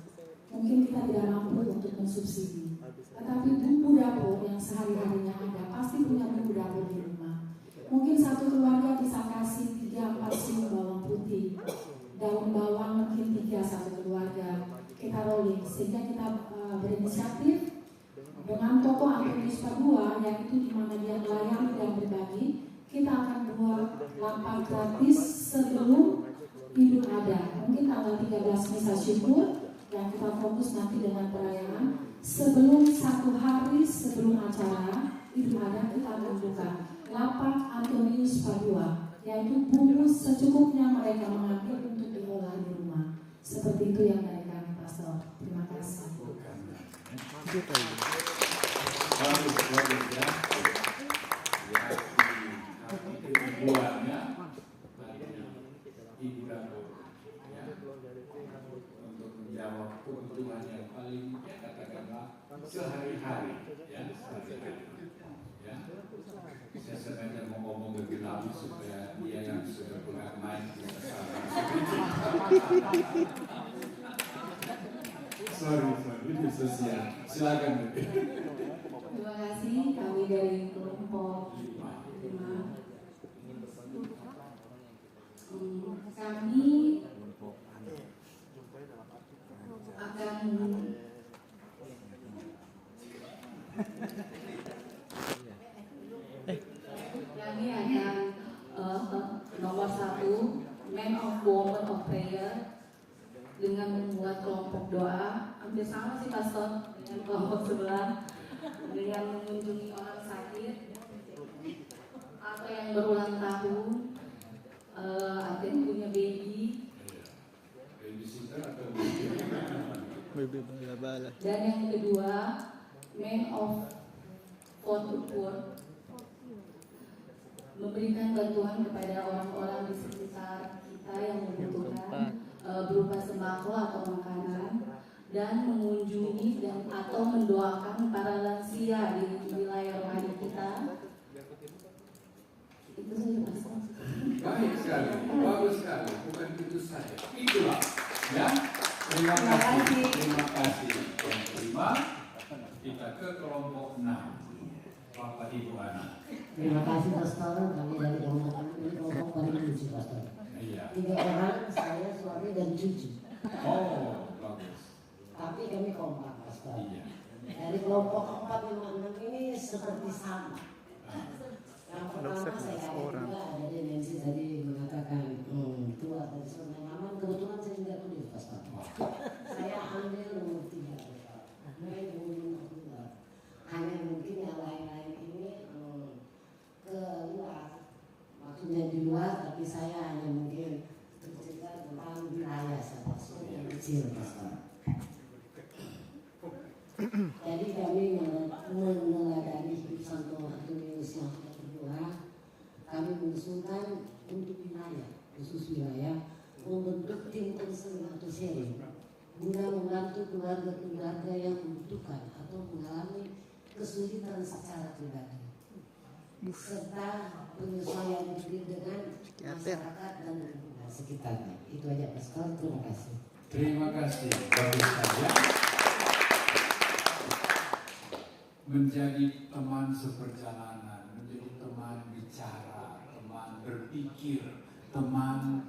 mungkin kita tidak mampu untuk mensubsidi. Tetapi bumbu dapur yang sehari-harinya ada, pasti punya bumbu dapur di rumah. Mungkin satu keluarga bisa kasih 3-4 siung bawang putih, daun bawang mungkin 3 satu keluarga. Kita rolling, sehingga kita berinisiatif dengan toko Antonius Padua, yang itu di mana dia melayani dan berbagi. Kita akan buat lapak gratis sebelum Idul Adha. Mungkin tanggal 13 Misa Syukur, yang kita fokus nanti dengan perayaan. Sebelum 1 hari sebelum acara Idul Adha, kita akan buka lapak Antonius Padua, yaitu bumbu secukupnya mereka mengambil untuk diolah di rumah. Seperti itu yang dari kami, Pastor. Terima kasih. Bagus ya. Keduanya ibu dapur ya, untuk menjawab kebutuhan yang paling katakanlah sehari-hari ya, sehari-hari ya. Saya sengaja mau ngomong lebih lama supaya dia yang sudah pernah main bisa sabar sedikit. Sorry, ini sosial. Silakan. Terima kasih. Kami dari kelompok 5. Kami akan nomor 1 Man of Woman of Prayer dengan membuat kelompok doa. Hampir sama sih Pastor dengan kelompok sebelah, dengan mengunjungi orang sakit atau yang berulang tahun, ada yang punya baby. Dan yang kedua, Man of Poor, memberikan bantuan kepada orang-orang di sekitar kita yang membutuhkan berupa sembako atau makanan, dan mengunjungi dan atau mendoakan para lansia di wilayah rohani kita. Itu saja Pastor. Baik sekali, bagus sekali. Bukan itu saja. Itulah ya. Terima kasih. Terima kasih. Yang kelima, kita ke kelompok 6. Bapak Ibu anak. Terima kasih Pastor, kami dari kelompok paling 7 Pastor. Iya. 3 orang, saya, suami dan cucu. Oh, bagus. Tapi kami kompak Pastor. Iya. Dari kelompok 4, 5, 6 ini seperti sama. Yang pertama saya ada dimensi tadi mengatakan tua dari seorang aman, kebetulan saya juga tulis Pastor. Saya ambil nomor 3 Pastor. Hanya mungkin yang lain-lain ini keluar, maksudnya di luar, tapi saya hanya mungkin bercerita tentang wilayah saya yang kecil Pastor. Jadi kami meneladani hidup Santo Antonius yang sudah berdoa. Kami mengusulkan untuk wilayah, khusus wilayah, membentuk tim konseling atau sharing guna membantu keluarga-keluarga yang membutuhkan atau mengalami kesulitan secara pribadi, serta penyesuaian diri dengan masyarakat dan lingkungan sekitarnya. Itu aja Pastor, terima kasih. Terima kasih. Bagus saja. Menjadi teman seperjalanan, menjadi teman bicara, teman berpikir, teman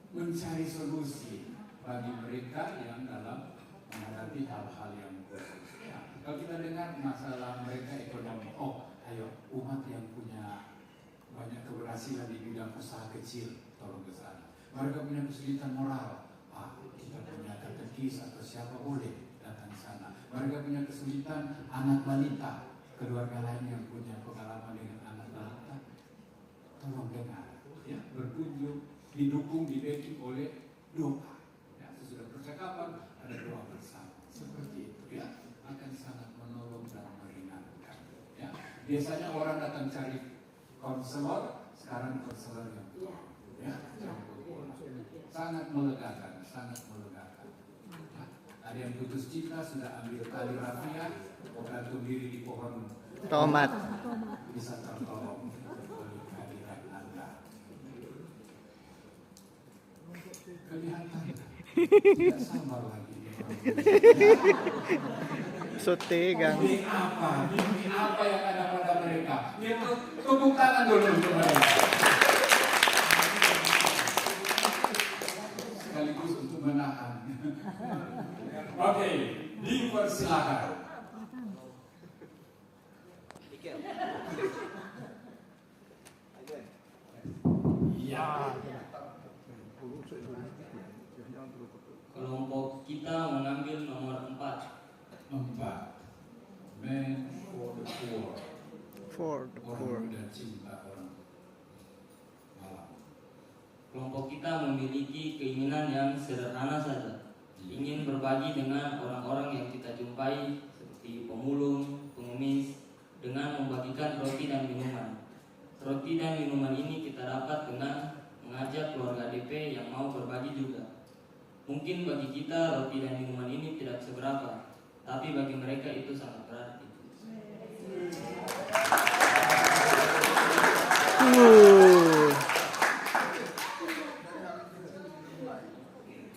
mencari solusi bagi mereka yang dalam menghadapi hal-hal yang khusus. Ya, kalau kita dengar masalah mereka ekonomi, oh ayo umat yang punya banyak keberhasilan di bidang usaha kecil, tolong ke sana. Mereka punya kesulitan moral, kita punya katekis atau siapa boleh datang ke sana. Mereka punya kesulitan, anak balita, keluarga lain yang punya pengalaman dengan anak balita, tolong dengar, ya, berkunjung, didukung, dibacking oleh doa. Ya, sesudah percakapan ada doa bersama, seperti itu, ya, akan sangat menolong dan meringankan. Ya, biasanya orang datang cari konselor, sekarang konselor yang ya, sangat melegakan, sangat melegakan. Ya, ada yang putus cinta sudah ambil tali rafia, bergantung diri di pohon Tomat. bisa tertolong oleh kehadiran Anda. Kelihatan tidak sabar lagi. So tegang. Ini apa yang ada pada mereka? Itu tepuk tangan dulu untuk mereka. Sekaligus untuk menahan. Oke, dipersilakan. Ya. Kelompok kita mengambil nomor 4. 4. Man for the poor. For the poor. Orang muda cinta orang malam. Kelompok kita memiliki keinginan yang sederhana saja. Ingin berbagi dengan orang-orang yang kita jumpai seperti pemulung, pengemis, dengan membagikan roti dan minuman. Roti dan minuman ini kita dapat dengan mengajak keluarga DP yang mau berbagi juga. Mungkin bagi kita roti dan minuman ini tidak seberapa, tapi bagi mereka itu sangat berarti.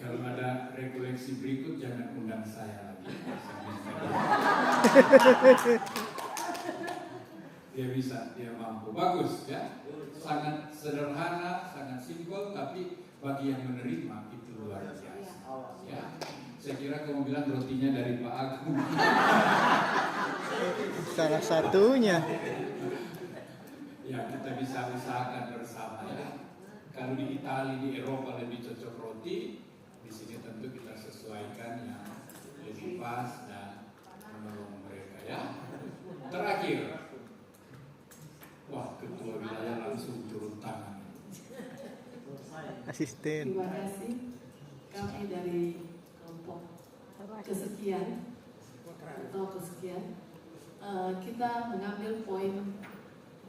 Kalau ada rekoleksi berikut jangan undang saya lagi. Dia bisa, dia mampu. Bagus ya. Sangat sederhana, sangat simpel, tapi bagi yang menerima itu luar biasa. Ya. Saya kira kamu bilang rotinya dari Pak Agung. Salah satunya. Ya, kita bisa usahakan bersama ya. Kalau di Italia, di Eropa lebih cocok roti, di sini tentu kita sesuaikan yang lebih pas dan menolong mereka ya. Terakhir, wah ketua wilayah langsung turun tangan. Asisten. Terima kasih. Kami dari kelompok kesekian atau kesekian, kita mengambil poin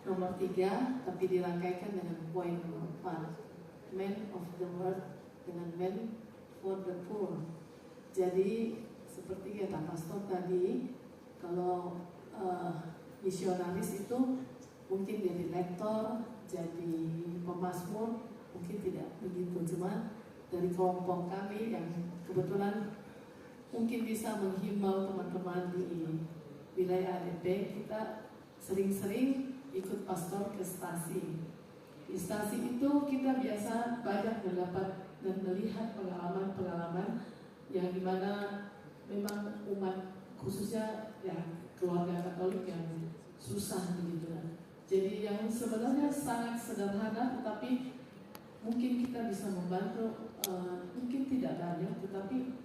nomor 3, tapi dirangkaikan dengan poin nomor 4, Man of the World dengan Man for the Poor. Jadi seperti kata pastor tadi, kalau misionaris itu mungkin jadi lektor, jadi pemazmur, mungkin tidak begitu. Cuma dari kelompok kami yang kebetulan mungkin bisa menghimbau teman-teman di wilayah ADP, kita sering-sering ikut pastor ke stasi. Di stasi itu kita biasa banyak mendapat dan melihat pengalaman-pengalaman yang dimana memang umat khususnya ya keluarga Katolik yang susah begitu. Jadi yang sebenarnya sangat sederhana, tetapi mungkin kita bisa membantu, mungkin tidak banyak, tetapi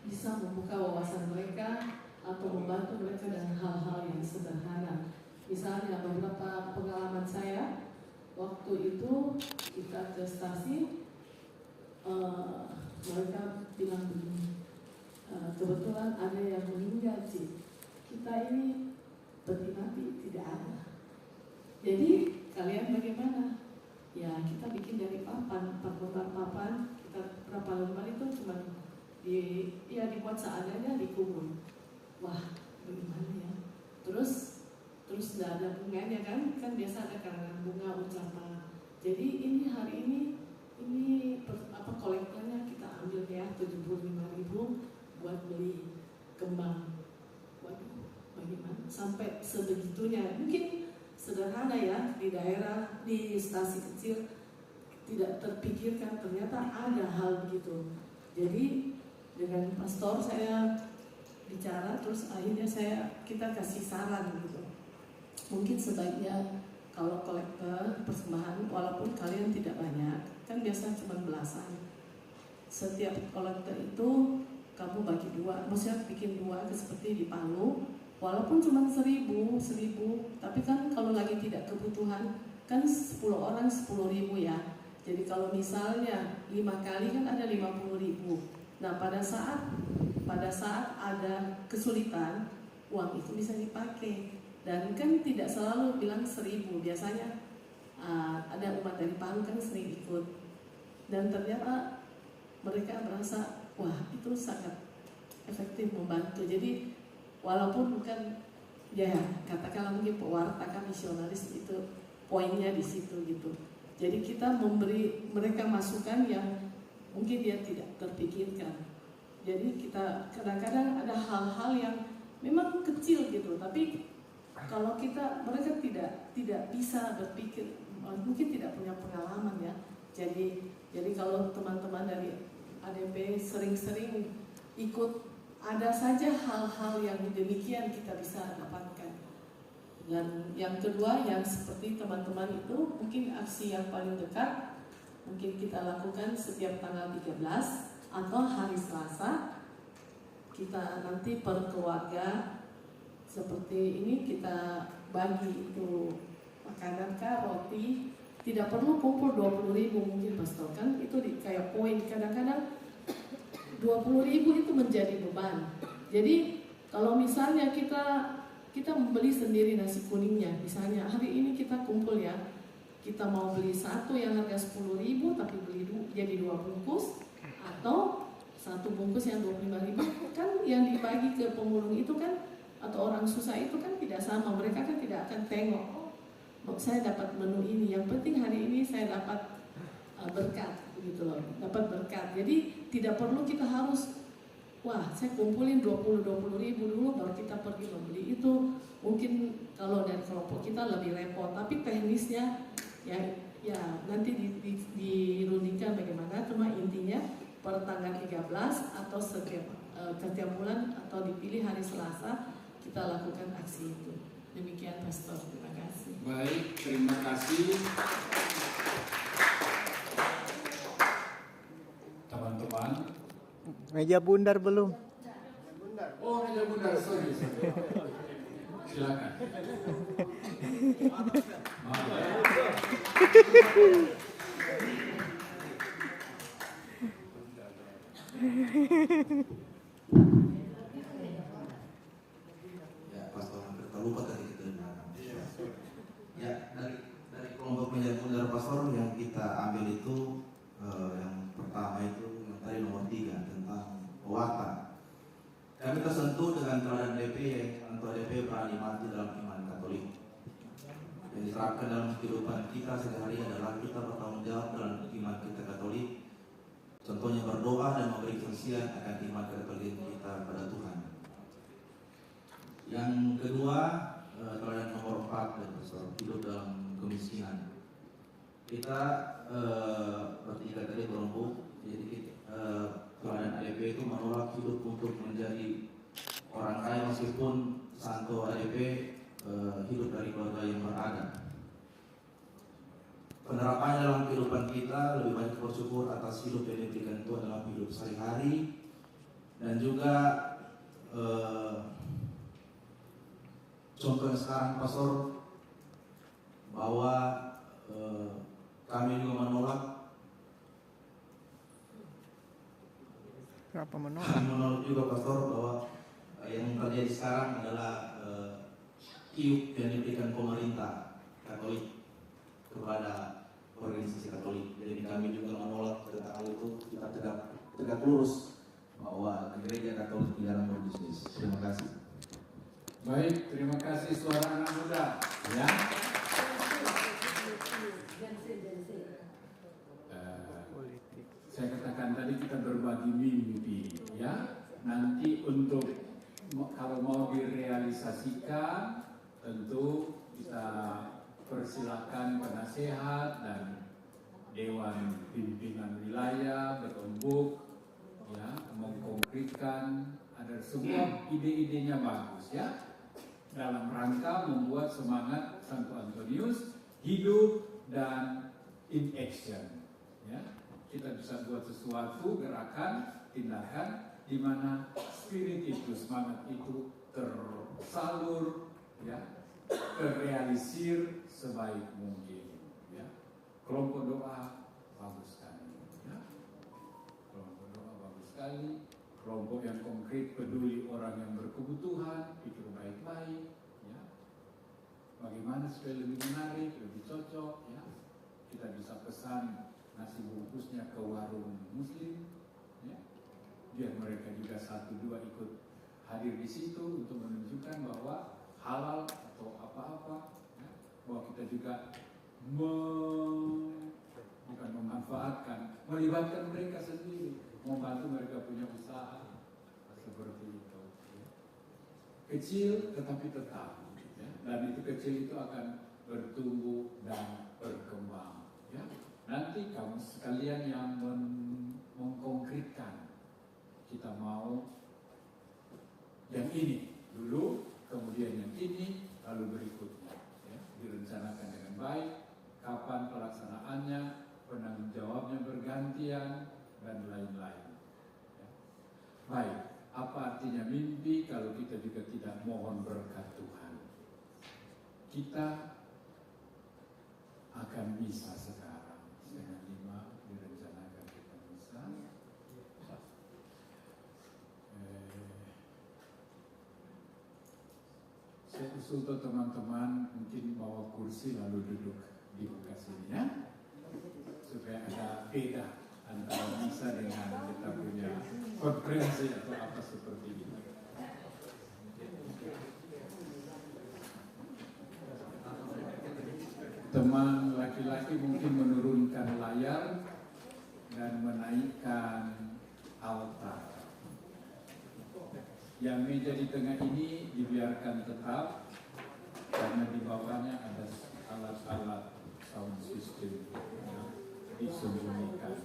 bisa membuka wawasan mereka atau membantu mereka dengan hal-hal yang sederhana. Misalnya beberapa pengalaman saya, waktu itu kita ke stasi, mereka bilang begini, kebetulan ada yang meninggal sih, kita ini peti mati tidak ada. Jadi kalian bagaimana? Ya kita bikin dari papan, 4 lembar papan, kita berapa lembar itu cuma dibuat seadanya dikubur. Wah bagaimana ya? Terus tidak ada bunganya kan biasa ada karangan bunga ucapan. Jadi ini hari ini kolektornya kita ambil ya 75.000 buat beli kembang. Waduh bagaimana? Sampai sebegitunya, mungkin sederhana ya di daerah, di stasi kecil tidak terpikirkan, ternyata ada hal begitu. Jadi dengan pastor saya bicara, terus akhirnya kita kasih saran gitu. Mungkin sebaiknya kalau kolektor persembahan, walaupun kalian tidak banyak, kan biasa cuma belasan. Setiap kolektor itu kamu bagi dua, maksudnya bikin dua seperti di Palu, walaupun cuma 1.000, tapi kan kalau lagi tidak kebutuhan kan 10 orang 10.000 ya. Jadi kalau misalnya 5 kali kan ada 50.000. Nah pada saat ada kesulitan, uang itu bisa dipakai. Dan kan tidak selalu bilang 1.000, biasanya ada umat dari Palu kan sering ikut. Dan ternyata mereka merasa, wah itu sangat efektif membantu. Jadi walaupun bukan, ya katakanlah mungkin pewarta misionaris itu poinnya di situ gitu. Jadi kita memberi mereka masukan yang mungkin dia tidak terpikirkan. Jadi kita kadang-kadang ada hal-hal yang memang kecil gitu, tapi kalau mereka tidak bisa berpikir, mungkin tidak punya pengalaman ya. Jadi kalau teman-teman dari ADP sering-sering ikut, ada saja hal-hal yang demikian kita bisa dapatkan. Dan yang kedua yang seperti teman-teman itu mungkin aksi yang paling dekat mungkin kita lakukan setiap tanggal 13 atau hari Selasa. Kita nanti per keluarga seperti ini kita bagi itu makanan roti. Tidak perlu kumpul 20.000 mungkin pastor, kan itu kayak poin. Kadang-kadang 20.000 itu menjadi beban. Jadi kalau misalnya kita membeli sendiri nasi kuningnya, misalnya hari ini kita kumpul ya, kita mau beli satu yang harga 10.000 tapi beli jadi 2 bungkus, atau satu bungkus yang 25.000, kan yang dibagi ke pemulung itu kan, atau orang susah itu kan tidak sama. Mereka kan tidak akan tengok, oh saya dapat menu ini, yang penting hari ini saya dapat berkat gitu loh, dapat berkat. Jadi tidak perlu kita harus, wah saya kumpulin 20.000 dulu baru kita pergi membeli itu. Mungkin kalau dari kelompok kita lebih repot, tapi teknisnya ya nanti dirundingkan bagaimana. Cuma intinya per tanggal 13 atau setiap bulan atau dipilih hari Selasa kita lakukan aksi itu. Demikian Pastor, terima kasih. Baik, terima kasih teman-teman. Meja bundar belum? Oh, meja bundar, sorry. Silakan. Maaf ya. Ya, Pastor hampir terlupa tadi kita dengar. Ya, dari kelompok meja bundar Pastor yang kita ambil itu yang pertama itu yang tadi nomor 3 tentang pewarta. Kami tersentuh dengan teladan DP yang Ketua DP berani mati dalam iman Katolik. Yang diterapkan dalam kehidupan kita sehari-hari adalah kita bertanggung jawab dalam iman kita Katolik. Contohnya berdoa dan memberi kesaksian akan iman Katolik kita pada Tuhan. Yang kedua, teladan nomor 4 dan Pastor, hidup dalam kemiskinan. Kita bertiga tadi kelompok, jadi teladan ADP itu menolak hidup untuk menjadi orang kaya meskipun Santo ADP hidup dari keluarga yang berada. Penerapannya dalam kehidupan kita lebih banyak bersyukur atas hidup yang diberikan Tuhan dalam hidup sehari-hari, dan juga contohnya sekarang Pastor bahwa kami juga menolak. Kenapa menolak? Kami menolak juga Pastor bahwa yang terjadi sekarang adalah iup yang diberikan pemerintah Katolik kepada organisasi Katolik. Jadi kami juga menolak tentang hal itu. Kita tegak lurus bahwa gereja Katolik dilarang berbisnis. Terima kasih. Baik, terima kasih suara anak muda. Ya. Saya katakan tadi kita berbagi mimpi, ya. Nanti untuk kalau mau direalisasikan, tentu kita persilakan penasehat dan Dewan Pimpinan Wilayah berembuk, ya, mengkonkretkan. Ada semua ide-idenya bagus, ya, dalam rangka membuat semangat Santo Antonius hidup dan in action, ya. Kita bisa buat sesuatu gerakan, tindakan di mana spirit itu, semangat itu tersalur, ya, terrealisir sebaik mungkin. Ya. Kelompok doa bagus sekali. Ya. Kelompok doa bagus sekali. Kelompok yang konkret peduli orang yang berkebutuhan, pikir baik-baik. Ya. Bagaimana supaya lebih menarik, lebih cocok. Ya. Kita bisa pesan nasi bungkusnya ke warung muslim. Ya. Biar mereka juga 1-2 ikut hadir di situ untuk menunjukkan bahwa halal atau apa-apa, ya, bahwa kita juga bukan memanfaatkan, melibatkan mereka sendiri, membantu mereka punya usaha seperti itu. Ya. Kecil tetapi tetap, ya, dan itu kecil itu akan bertumbuh dan berkembang. Ya. Nanti kamu sekalian yang mengkonkretkan. Kita mau yang ini dulu, kemudian yang ini, lalu berikutnya. Ya, direncanakan dengan baik, kapan pelaksanaannya, penanggung jawabnya bergantian, dan lain-lain. Ya. Baik, apa artinya mimpi kalau kita juga tidak mohon berkat Tuhan? Kita akan bisa sekarang, setengah 5 direncanakan kita bisa. Saya usul ke teman-teman mungkin bawa kursi lalu duduk di muka sini, ya, supaya ada beda antara bisa dengan kita punya konferensi atau apa seperti itu. Teman laki-laki mungkin menurunkan layar dan menaikkan altar. Yang meja di tengah ini dibiarkan tetap karena di bawahnya ada alat-alat sound system yang disembunyikan.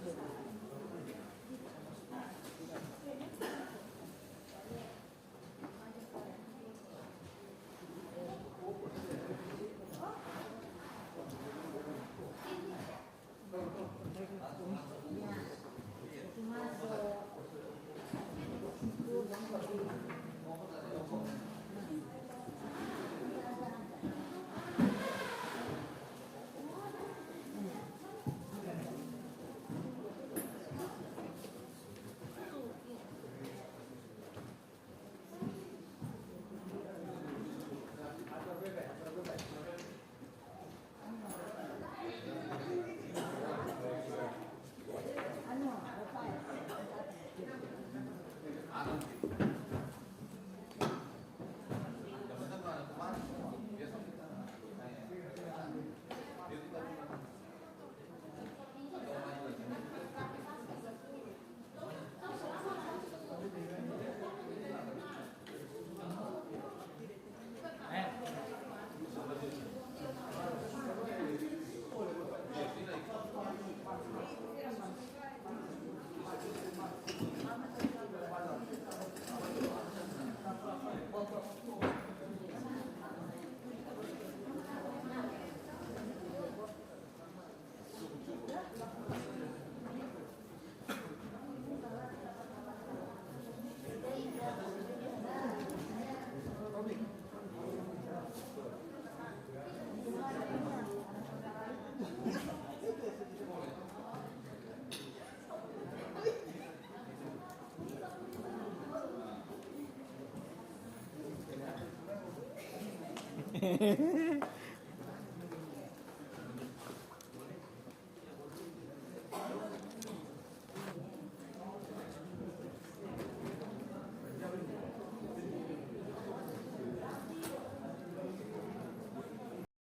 Hehehe